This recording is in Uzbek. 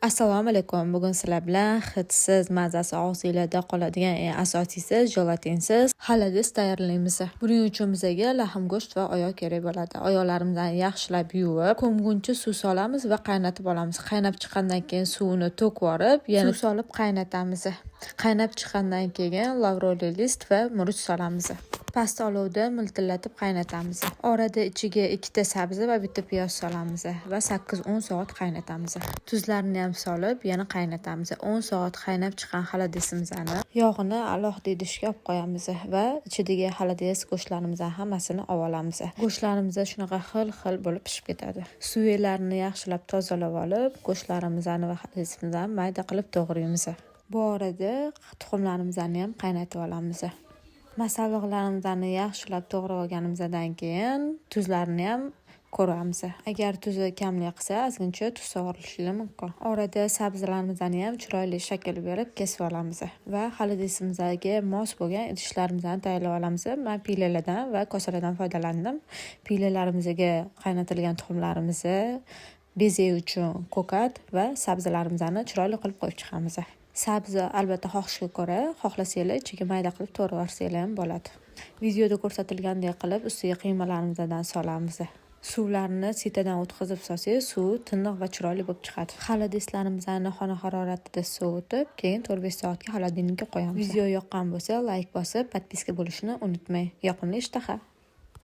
Assalomu alaykum. Bugun sizlar bilan hidsiz, mazasi og'zingizda qoladigan eng asosiysi jelatinsiz xaladis tayyorlaymiz. Buning uchun bizga lahm go'sht va oyoq kerak bo'ladi. Oyoqlarimizni yaxshilab yuvib, ko'mguncha suv solamiz va qaynatib olamiz. Qaynab chiqqandan keyin suvini to'kib yorib, yana suv solib qaynatamiz. Qaynab chiqqandan keyin lavroli list va murch solamiz. Past olovda miltillatib qaynatamiz. Orada ichiga 2 ta sabzi va bitta piyoz solamiz va 8-10 soat qaynatamiz. Tuzlarini ham solib, yana qaynatamiz. 10 soat qaynab chiqqan xaladisimizni yog'ini alohida idishga olib qo'yamiz va ichidagi xaladis go'shtlarimizdan hammasini olamiz. Go'shtlarimiz shunaqa xil-xil bo'lib pishib ketadi. Suvlarini yaxshilab tozalab olib, go'shtlarimizni va xaladisimizni mayda qilib to'g'raymiz. Bu orada tuxumlarimizni ham qaynatib olamiz. Masalliqlarimizni yaxshilab to'g'rab olganimizdan keyin tuzlarini ham ko'ramiz. Agar tuzi kamlik qilsa, ozgincha tuz so'rishingiz mumkin. Orada sabzilarimizni ham chiroyli shakl berib kesib olamiz va xaladisimizga mos bo'lgan idishlarimizni tayyorlab olamiz. Men pilalardan va kosalardan foydalandim. Pilalarimizga qaynatilgan tuxumlarimizni, bezak uchun ko'kat va sabzilarimizni chiroyli qilib qo'yib chiqamiz. Sabzi albatta xohishga ko'ra, xohlasanglar ichiga mayda qilib to'g'rab yuborsanglar ham bo'ladi. Videoda ko'rsatilgandek qilib ustiga qiymalarimizni solamiz. Suvlarni sitadan o'tkazib solsangiz, suv tiniq va chiroyli bo'lib chiqadi. Xaladislarimizni xona haroratida sovutib, keyin 4-5 soatga xaladilnikka qo'yamiz. Video yoqqan bo'lsa, like bosib, podpiska bo'lishni unutmang. Yoqimli ishtaha.